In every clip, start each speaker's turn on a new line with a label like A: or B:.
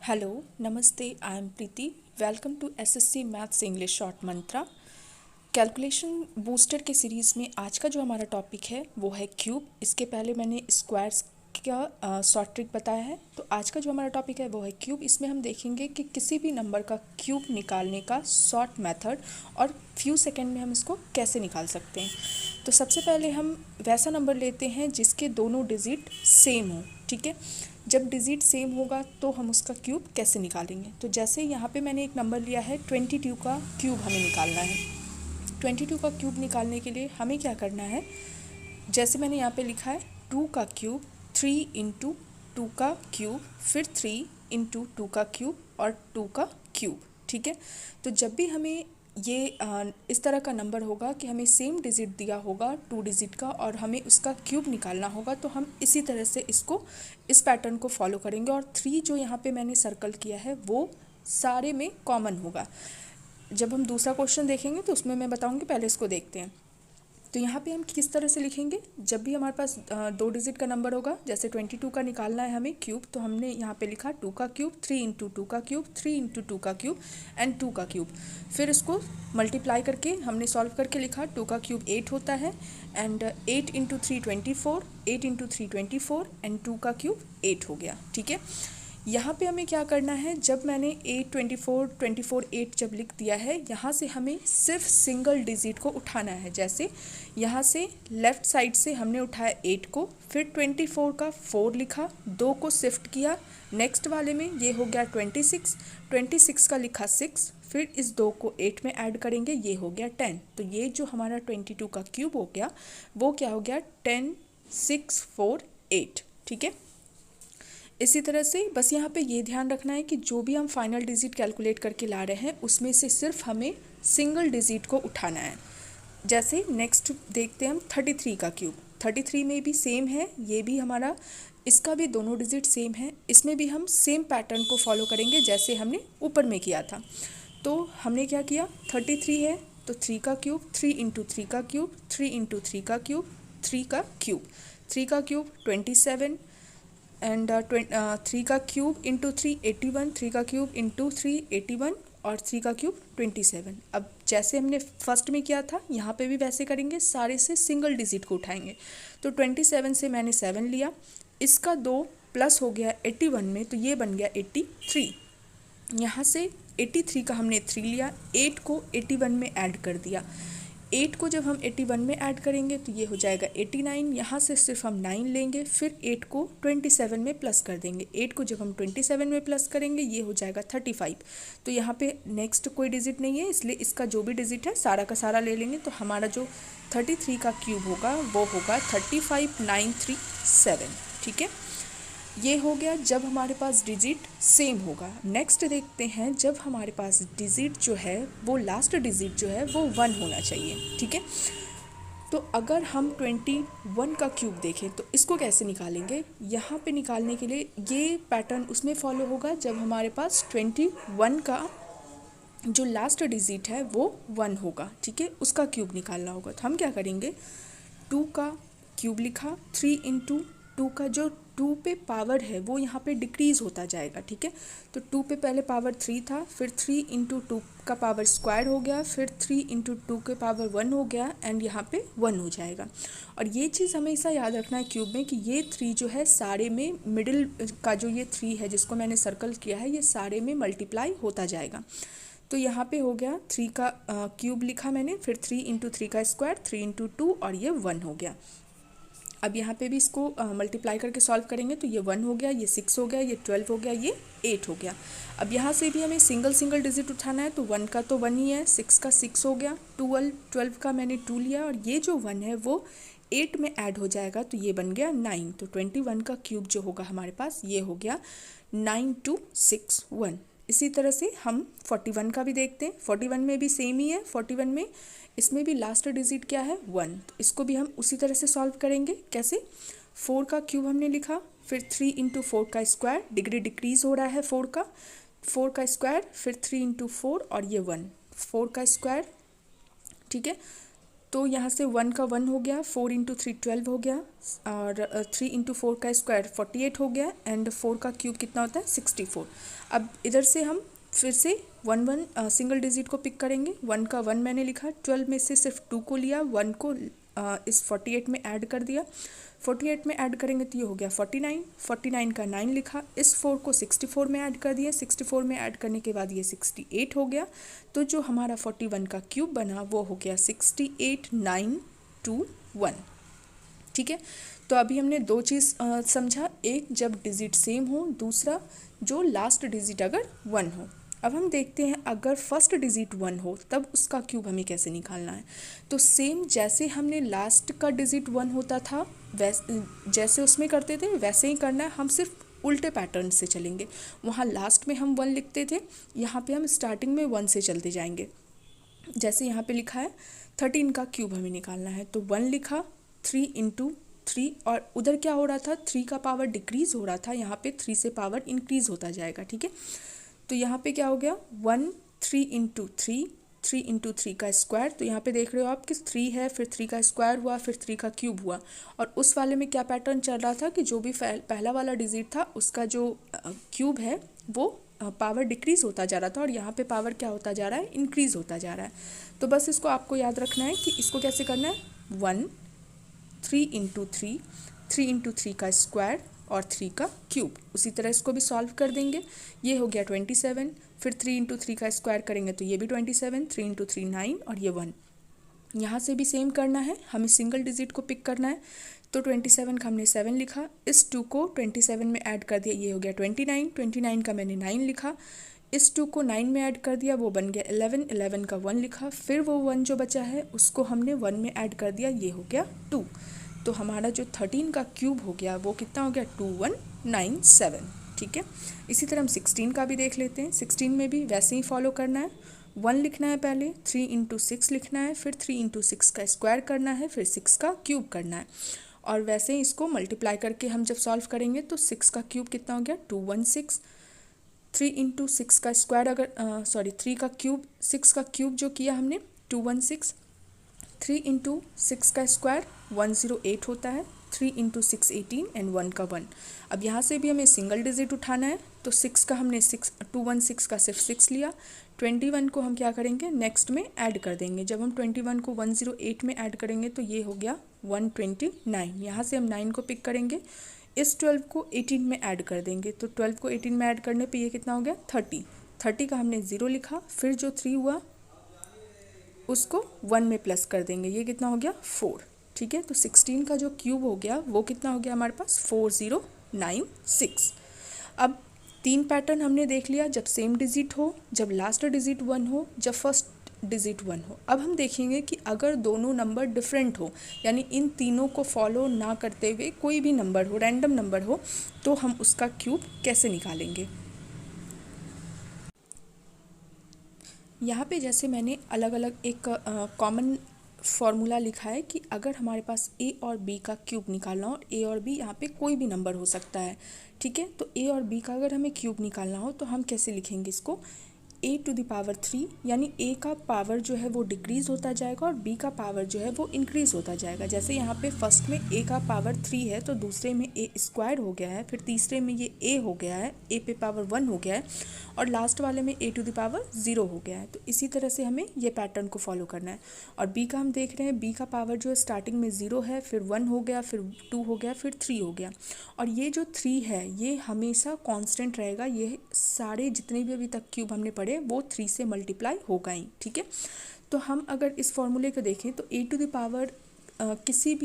A: Hello नमस्ते I am Preeti. Welcome to SSC maths English short mantra. Calculation booster के series में आज का जो हमारा टॉपिक है वो है क्यूब। इसके पहले मैंने स्क्वायर्स का शॉर्ट ट्रिक बताया है। तो आज का जो हमारा टॉपिक है वो है क्यूब। इसमें हम देखेंगे कि किसी भी नंबर का क्यूब निकालने का शॉर्ट मेथड और फ्यू सेकेंड में हम इसको कैसे निकाल सकते हैं। तो सबसे पहले हम वैसा नंबर लेते हैं जिसके दोनों डिजिट सेम हो। ठीक है, जब डिजिट सेम होगा तो हम उसका क्यूब कैसे निकालेंगे। तो जैसे यहाँ पे मैंने एक नंबर लिया है 22 का क्यूब हमें निकालना है। 22 का क्यूब निकालने के लिए हमें क्या करना है, जैसे मैंने यहाँ पे लिखा है 2 का क्यूब 3 इंटू 2 का क्यूब, फिर 3 इंटू 2 का क्यूब और 2 का क्यूब। ठीक है, तो जब भी हमें ये इस तरह का नंबर होगा कि हमें सेम डिजिट दिया होगा 2 डिजिट का और हमें उसका क्यूब निकालना होगा, तो हम इसी तरह से इस पैटर्न को फॉलो करेंगे। और 3 जो यहाँ पे मैंने सर्कल किया है वो सारे में कॉमन होगा। जब हम दूसरा क्वेश्चन देखेंगे तो उसमें मैं बताऊंगी, पहले इसको देखते हैं। तो यहाँ पे हम किस तरह से लिखेंगे, जब भी हमारे पास 2 डिजिट का नंबर होगा, जैसे 22 का निकालना है हमें क्यूब, तो हमने यहाँ पे लिखा 2 का क्यूब 3 इंटू 2 का क्यूब 3 इंटू 2 का क्यूब एंड 2 का क्यूब। फिर इसको मल्टीप्लाई करके हमने सॉल्व करके लिखा 2 का क्यूब 8 होता है एंड 8 इंटू 3 24, 8 इंटू 3 24 एंड 2 का क्यूब 8 हो गया। ठीक है, यहाँ पे हमें क्या करना है, जब मैंने 8 24 24 8 जब लिख दिया है, यहाँ से हमें सिर्फ सिंगल डिजिट को उठाना है। जैसे यहाँ से लेफ़्ट साइड से हमने उठाया 8 को, फिर 24 का 4 लिखा, 2 को शिफ्ट किया, नेक्स्ट वाले में ये हो गया 26, 26 का लिखा 6, फिर इस 2 को 8 में ऐड करेंगे, ये हो गया 10। तो ये जो हमारा 22 का क्यूब हो गया वो क्या हो गया 10 6 4 8। ठीक है, इसी तरह से बस यहाँ पे ये ध्यान रखना है कि जो भी हम फाइनल डिजिट कैलकुलेट करके ला रहे हैं उसमें से सिर्फ हमें सिंगल डिजिट को उठाना है। जैसे नेक्स्ट देखते हैं हम 33 का क्यूब। 33 में भी सेम है, ये भी हमारा, इसका भी दोनों डिजिट सेम है। इसमें भी हम सेम पैटर्न को फॉलो करेंगे जैसे हमने ऊपर में किया था। तो हमने क्या किया, 33 है तो 3 का क्यूब 3 इंटू 3 का क्यूब 3 इंटू 3 का क्यूब 3 का क्यूब 3 का क्यूब 27 एंड 3 का क्यूब इंटू 3 81, 3 का क्यूब इंटू 3 81 और 3 का क्यूब 27। अब जैसे हमने फर्स्ट में किया था यहाँ पे भी वैसे करेंगे, सारे से सिंगल डिजिट को उठाएंगे। तो 27 से मैंने 7 लिया, इसका 2 प्लस हो गया 81 में, तो ये बन गया 83। यहाँ से 83 का हमने 3 लिया, 8 को 81 में ऐड कर दिया। 8 को जब हम 81 में ऐड करेंगे तो ये हो जाएगा 89। यहाँ से सिर्फ हम 9 लेंगे, फिर 8 को 27 में प्लस कर देंगे। 8 को जब हम 27 में प्लस करेंगे ये हो जाएगा 35। तो यहाँ पे नेक्स्ट कोई डिजिट नहीं है, इसलिए इसका जो भी डिजिट है सारा का सारा ले लेंगे। तो हमारा जो 33 का क्यूब होगा वो होगा 35937। ठीक है, ये हो गया जब हमारे पास डिजिट सेम होगा। नेक्स्ट देखते हैं जब हमारे पास डिजिट जो है वो लास्ट डिजिट जो है वो 1 होना चाहिए। ठीक है, तो अगर हम 21 का क्यूब देखें तो इसको कैसे निकालेंगे, यहाँ पे निकालने के लिए ये पैटर्न उसमें फॉलो होगा जब हमारे पास 21 का जो लास्ट डिजिट है वो 1 होगा। ठीक है, उसका क्यूब निकालना होगा। तो हम क्या करेंगे, 2 का क्यूब लिखा, 3 इंटू 2 का जो 2 पे पावर है वो यहाँ पे डिक्रीज़ होता जाएगा। ठीक है, तो 2 पे पहले पावर 3 था, फिर 3 इंटू 2 का पावर स्क्वायर हो गया, फिर 3 इंटू 2 के पावर 1 हो गया एंड यहाँ पे 1 हो जाएगा। और ये चीज़ हमेशा याद रखना है क्यूब में कि ये 3 जो है सारे में मिडिल का जो ये 3 है जिसको मैंने सर्कल किया है ये सारे में मल्टीप्लाई होता जाएगा। तो यहाँ पे हो गया 3 का क्यूब लिखा मैंने, फिर 3 इंटू 3 का स्क्वायर 3 इंटू 2 और ये 1 हो गया। अब यहाँ पे भी इसको मल्टीप्लाई करके सॉल्व करेंगे तो ये 1 हो गया, ये 6 हो गया, ये 12 हो गया, ये 8 हो गया। अब यहाँ से भी हमें सिंगल सिंगल डिजिट उठाना है, तो 1 का तो 1 ही है, 6 का 6 हो गया, 12 का मैंने 2 लिया और ये जो 1 है वो 8 में ऐड हो जाएगा तो ये बन गया 9। तो 21 का क्यूब जो होगा हमारे पास ये हो गया 9261। इसी तरह से हम 41 का भी देखते हैं। 41 में भी सेम ही है, 41 में इसमें भी लास्ट डिजिट क्या है 1। तो इसको भी हम उसी तरह से सॉल्व करेंगे। कैसे, 4 का क्यूब हमने लिखा, फिर 3 इंटू 4 का स्क्वायर, डिग्री डिक्रीज हो रहा है 4 का स्क्वायर, फिर 3 इंटू 4 और ये 1, 4 का स्क्वायर। ठीक है, तो यहाँ से 1 का 1 हो गया, 4 इंटू 3 12 हो गया, और 3 इंटू 4 का स्क्वायर 48 हो गया, एंड 4 का क्यूब कितना होता है 64। अब इधर से हम फिर से 1 सिंगल डिजिट को पिक करेंगे। 1 का 1 मैंने लिखा, 12 में से सिर्फ 2 को लिया, 1 को इस 48 में ऐड कर दिया। 48 में ऐड करेंगे तो ये हो गया 49, 49 का 9 लिखा, इस 4 को 64 में ऐड कर दिया, 64 में ऐड करने के बाद ये 68 हो गया। तो जो हमारा 41 का क्यूब बना वो हो गया 68 9 2 1। ठीक है, तो अभी हमने दो चीज़ समझा, एक जब डिजिट सेम हो, दूसरा जो लास्ट डिजिट अगर 1 हो। अब हम देखते हैं अगर फर्स्ट डिजिट 1 हो तब उसका क्यूब हमें कैसे निकालना है। तो सेम जैसे हमने लास्ट का डिजिट 1 होता था जैसे उसमें करते थे वैसे ही करना है, हम सिर्फ उल्टे पैटर्न से चलेंगे। वहाँ लास्ट में हम 1 लिखते थे, यहाँ पे हम स्टार्टिंग में 1 से चलते जाएंगे। जैसे यहाँ पे लिखा है 13 का क्यूब हमें निकालना है, तो 1 लिखा, 3 इंटू 3, और उधर क्या हो रहा था 3 का पावर डिक्रीज़ हो रहा था, यहाँ पे 3 से पावर इंक्रीज़ होता जाएगा। ठीक है, तो यहाँ पे क्या हो गया 1 3 इंटू 3, 3 इंटू 3 का स्क्वायर, तो यहाँ पे देख रहे हो आप कि 3 है, फिर 3 का स्क्वायर हुआ, फिर 3 का क्यूब हुआ। और उस वाले में क्या पैटर्न चल रहा था कि जो भी पहला वाला डिजिट था उसका जो क्यूब है वो पावर डिक्रीज़ होता जा रहा था, और यहाँ पे पावर क्या होता जा रहा है इंक्रीज़ होता जा रहा है। तो बस इसको आपको याद रखना है कि इसको कैसे करना है, 1 3 इंटू 3, 3 इंटू 3 का स्क्वायर और 3 का क्यूब। उसी तरह इसको भी सॉल्व कर देंगे, ये हो गया 27, फिर 3 इंटू 3 का स्क्वायर करेंगे तो ये भी 27, 3 इंटू 3 9, और ये 1। यहाँ से भी सेम करना है, हमें सिंगल डिजिट को पिक करना है। तो 27 का हमने 7 लिखा, इस 2 को 27 में ऐड कर दिया, ये हो गया 29, 29 का मैंने 9 लिखा, इस 2 को 9 में ऐड कर दिया, वो बन गया 11, 11 का 1 लिखा, फिर वो 1 जो बचा है उसको हमने 1 में ऐड कर दिया, ये हो गया 2। तो हमारा जो 13 का क्यूब हो गया वो कितना हो गया 2197। ठीक है, इसी तरह हम 16 का भी देख लेते हैं। 16 में भी वैसे ही फॉलो करना है, 1 लिखना है पहले, 3 इंटू 6 लिखना है, फिर 3 इंटू 6 का स्क्वायर करना है, फिर 6 का क्यूब करना है, और वैसे ही इसको मल्टीप्लाई करके हम जब सॉल्व करेंगे तो 6 का क्यूब कितना हो गया 216, 3 इंटू 6 का स्क्वायर अगर 3 का क्यूब, 6 का क्यूब जो किया हमने 216, 3 इंटू 6 का स्क्वायर 108 होता है, 3 इंटू 6 18, एंड 1 का 1। अब यहाँ से भी हमें सिंगल डिजिट उठाना है, तो 6 का हमने 216 का सिर्फ 6 लिया, 21 को हम क्या करेंगे नेक्स्ट में ऐड कर देंगे। जब हम 21 को 108 में ऐड करेंगे तो ये हो गया 129, यहाँ से हम 9 को पिक करेंगे, इस 12 को 18 में ऐड कर देंगे, तो 12 को 18 में ऐड करने पे ये कितना हो गया 30, 30 का हमने 0 लिखा, फिर जो 3 हुआ उसको 1 में प्लस कर देंगे, ये कितना हो गया 4। ठीक है, तो 16 का जो क्यूब हो गया वो कितना हो गया हमारे पास 4096। अब 3 पैटर्न हमने देख लिया, जब सेम डिजिट हो, जब लास्ट डिजिट 1 हो, जब फर्स्ट डिजिट 1 हो। अब हम देखेंगे कि अगर दोनों नंबर डिफरेंट हो, यानी इन तीनों को फॉलो ना करते हुए कोई भी नंबर हो, रैंडम नंबर हो, तो हम उसका क्यूब कैसे निकालेंगे। यहाँ पे जैसे मैंने अलग अलग एक कॉमन फार्मूला लिखा है कि अगर हमारे पास ए और बी का क्यूब निकालना हो, ए और बी यहाँ पे कोई भी नंबर हो सकता है। ठीक है, तो ए और बी का अगर हमें क्यूब निकालना हो तो हम कैसे लिखेंगे इसको, a टू द पावर 3, यानी a का पावर जो है वो डिक्रीज़ होता जाएगा और b का पावर जो है वो इंक्रीज़ होता जाएगा। जैसे यहाँ पे फर्स्ट में a का पावर 3 है तो दूसरे में a स्क्वायर हो गया है, फिर तीसरे में ये a हो गया है, a पे पावर 1 हो गया है, और लास्ट वाले में a टू द पावर 0 हो गया है। तो इसी तरह से हमें ये पैटर्न को फॉलो करना है। और b का हम देख रहे हैं, b का पावर जो है स्टार्टिंग में 0 है, फिर 1 हो गया, फिर 2 हो गया, फिर 3 हो गया, और ये जो 3 है ये हमेशा कांस्टेंट रहेगा। ये सारे जितने भी अभी तक क्यूब हमने पढ़े वो 3 से मल्टीप्लाई होगा ही। ठीक है, तो हम अगर इस फॉर्मूले को देखें तो a टू द पावर किसी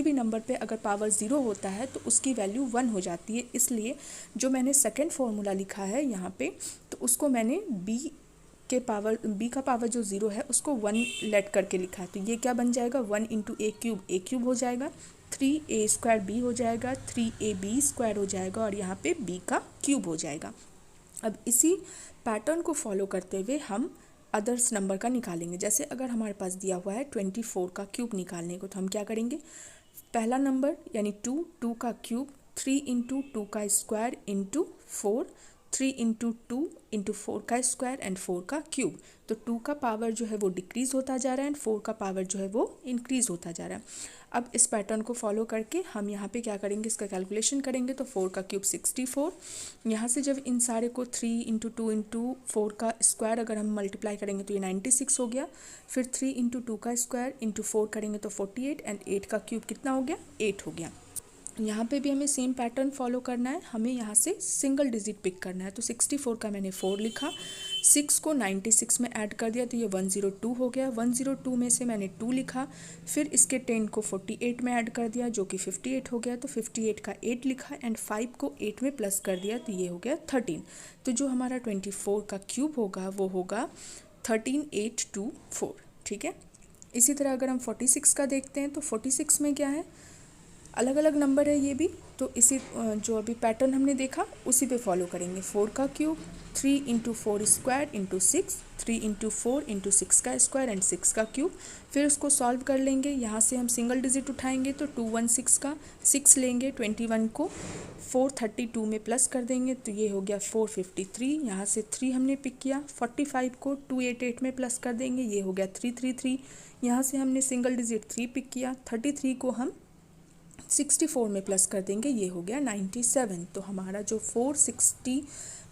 A: भी नंबर पे अगर पावर 0 होता है तो उसकी वैल्यू 1 हो जाती है। इसलिए जो मैंने सेकंड फार्मूला लिखा है यहाँ पे, तो उसको मैंने b का पावर जो 0 है उसको 1 लेट करके लिखा है। तो ये क्या बन जाएगा 1 इंटू ए क्यूब हो जाएगा, 3a स्क्वायर b हो जाएगा, 3ab स्क्वायर हो जाएगा, और यहाँ पे b का क्यूब हो जाएगा। अब इसी पैटर्न को फॉलो करते हुए हम अदर्स नंबर का निकालेंगे। जैसे अगर हमारे पास दिया हुआ है 24 का क्यूब निकालने को, तो हम क्या करेंगे, पहला नंबर यानी 2 का क्यूब 3 इंटू 2 का स्क्वायर इंटू 4, 3 इंटू 2 इंटू 4 का स्क्वायर एंड 4 का क्यूब। तो 2 का पावर जो है वो डिक्रीज होता जा रहा है एंड 4 का पावर जो है वो इंक्रीज होता जा रहा है। अब इस पैटर्न को फॉलो करके हम यहाँ पे क्या करेंगे, इसका कैलकुलेशन करेंगे। तो 4 का क्यूब 64, यहाँ से जब इन सारे को 3 इंटू 2 इंटू 4 का स्क्वायर अगर हम मल्टीप्लाई करेंगे तो ये 96 हो गया। फिर 3 इंटू 2 का स्क्वायर इंटू 4 करेंगे तो 48 एंड 8 का क्यूब कितना हो गया, 8 हो गया। यहाँ पे भी हमें सेम पैटर्न फॉलो करना है, हमें यहाँ से सिंगल डिजिट पिक करना है। तो 64 का मैंने 4 लिखा, 6 को 96 में ऐड कर दिया तो ये 102 हो गया। 102 में से मैंने 2 लिखा, फिर इसके 10 को 48 में ऐड कर दिया जो कि 58 हो गया। तो 58 का 8 लिखा एंड 5 को 8 में प्लस कर दिया तो ये हो गया 13। तो जो हमारा 24 का क्यूब होगा वो होगा 13824। ठीक है। इसी तरह अगर हम 46 का देखते हैं तो 46 में क्या है, अलग अलग नंबर है ये भी। तो इसी जो अभी पैटर्न हमने देखा उसी पे फॉलो करेंगे। 4 का cube 3 into 4 square into 6, 3 into 4 into 6 का स्क्वायर एंड 6 का क्यूब। फिर उसको सॉल्व कर लेंगे, यहाँ से हम सिंगल डिजिट उठाएंगे तो 216 का 6 लेंगे, 21 को 432 में प्लस कर देंगे तो ये हो गया 453। यहाँ से 3 हमने पिक किया, 45 को 288 में प्लस कर देंगे, ये हो गया 333। यहाँ से हमने सिंगल डिजिट 3 पिक किया, 33 को हम 64 में प्लस कर देंगे, ये हो गया 97। तो हमारा जो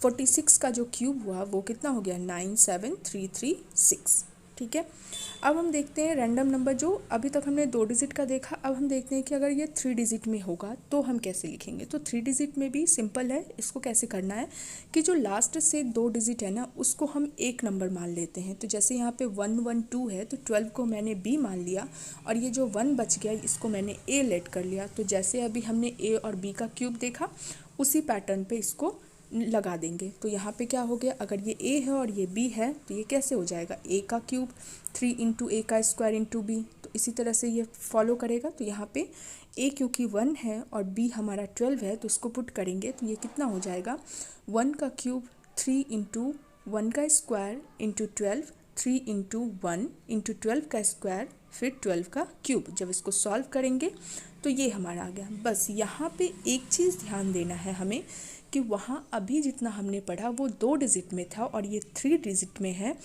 A: 46 का जो क्यूब हुआ वो कितना हो गया, 97336। ठीक है। अब हम देखते हैं रैंडम नंबर, जो अभी तक हमने 2 डिजिट का देखा। अब हम देखते हैं कि अगर ये 3 डिजिट में होगा तो हम कैसे लिखेंगे। तो 3 डिजिट में भी सिंपल है, इसको कैसे करना है कि जो लास्ट से 2 डिजिट है ना उसको हम एक नंबर मान लेते हैं। तो जैसे यहाँ पे 112 है तो 12 को मैंने बी मान लिया और ये जो 1 बच गया इसको मैंने ए लेट कर लिया। तो जैसे अभी हमने ए और बी का क्यूब देखा उसी पैटर्न पे इसको लगा देंगे। तो यहाँ पे क्या हो गया, अगर ये a है और ये b है तो ये कैसे हो जाएगा, a का क्यूब 3 इंटू ए का स्क्वायर इंटू बी। तो इसी तरह से ये फॉलो करेगा। तो यहाँ पे a क्योंकि 1 है और b हमारा 12 है तो उसको पुट करेंगे तो ये कितना हो जाएगा, 1 का क्यूब 3 इंटू 1 का स्क्वायर इंटू 12, 3 इंटू 1 इंटू 12 का स्क्वायर फिर 12 का क्यूब। जब इसको सॉल्व करेंगे तो ये हमारा आ गया। बस यहाँ पे एक चीज़ ध्यान देना है हमें कि वहाँ अभी जितना हमने पढ़ा वो 2 डिजिट में था और ये 3 डिजिट में है,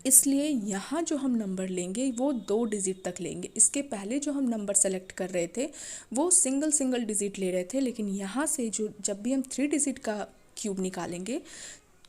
A: इसलिए यहाँ जो हम नंबर लेंगे वो 2 डिजिट तक लेंगे। इसके पहले जो हम नंबर सेलेक्ट कर रहे थे वो सिंगल डिजिट ले रहे थे, लेकिन यहाँ से जो जब भी हम 3 डिजिट का क्यूब निकालेंगे,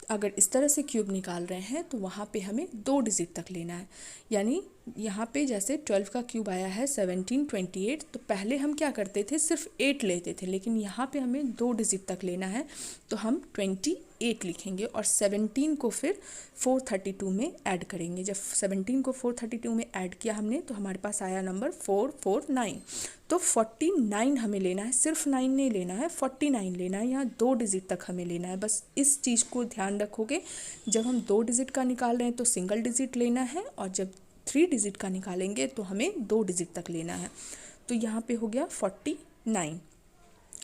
A: अगर इस तरह से क्यूब निकाल रहे हैं तो वहाँ पे हमें 2 डिजिट तक लेना है। यानी यहाँ पे जैसे 12 का क्यूब आया है 1728, तो पहले हम क्या करते थे, सिर्फ 8 लेते थे, लेकिन यहाँ पे हमें 2 डिजिट तक लेना है तो हम 28 लिखेंगे और 17 को फिर 432 में ऐड करेंगे। जब 17 को 432 में ऐड किया हमने तो हमारे पास आया नंबर 449। तो 49 हमें लेना है, सिर्फ 9 नहीं लेना है, 49 लेना है। यहाँ 2 डिजिट तक हमें लेना है। बस इस चीज़ को ध्यान रखोगे, जब हम 2 डिजिट का निकाल रहे हैं तो सिंगल डिजिट लेना है और जब 3 डिजिट का निकालेंगे तो हमें 2 डिजिट तक लेना है। तो यहाँ पे हो गया 49।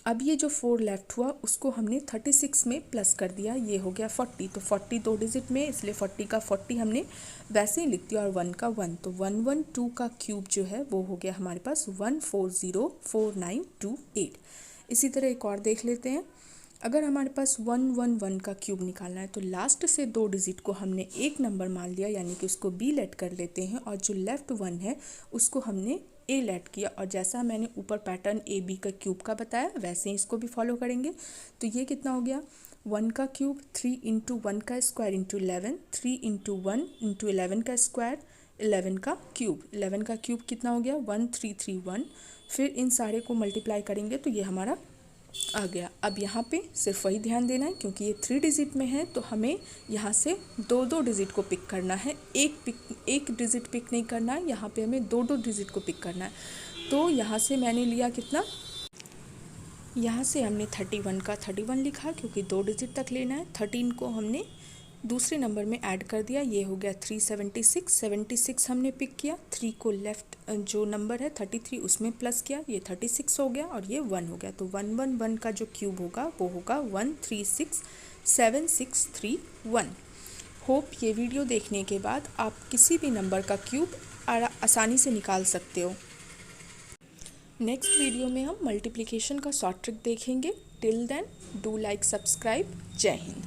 A: अब ये जो 4 लेफ्ट हुआ उसको हमने 36 में प्लस कर दिया, ये हो गया 40। तो 40 2 डिजिट में, इसलिए 40 का 40 हमने वैसे ही लिख दिया और 1 का 1। तो 112 का क्यूब जो है वो हो गया हमारे पास 1404928। इसी तरह एक और देख लेते हैं। अगर हमारे पास 111 का क्यूब निकालना है तो लास्ट से 2 डिजिट को हमने एक नंबर मान लिया, यानी कि उसको बी लेट कर लेते हैं और जो लेफ्ट 1 है उसको हमने ए लेट किया। और जैसा मैंने ऊपर पैटर्न ए बी का क्यूब का बताया वैसे ही इसको भी फॉलो करेंगे। तो ये कितना हो गया, 1 का क्यूब 3 इंटू 1 का स्क्वायर इंटू 11, 3 इंटू 1 इंटू 11 का स्क्वायर, 11 का क्यूब। 11 का क्यूब कितना हो गया, 1331। फिर इन सारे को मल्टीप्लाई करेंगे तो ये हमारा आ गया। अब यहाँ पे सिर्फ वही ध्यान देना है क्योंकि ये 3 डिजिट में है तो हमें यहाँ से 2 डिजिट को पिक करना है, एक डिजिट पिक नहीं करना है। यहाँ पे हमें 2 डिजिट को पिक करना है। तो यहाँ से मैंने लिया कितना, यहाँ से हमने 31 का 31 लिखा क्योंकि 2 डिजिट तक लेना है। 13 को हमने दूसरे नंबर में ऐड कर दिया, ये हो गया 376। 76 हमने पिक किया, 3 को लेफ्ट जो नंबर है 33 उसमें प्लस किया, ये 36 हो गया और ये 1 हो गया। तो 111 का जो क्यूब होगा वो होगा 136761। होप ये वीडियो देखने के बाद आप किसी भी नंबर का क्यूब आसानी से निकाल सकते हो। नेक्स्ट वीडियो में हम मल्टीप्लिकेशन का शॉर्ट ट्रिक देखेंगे। Till then do like subscribe. जय हिंद।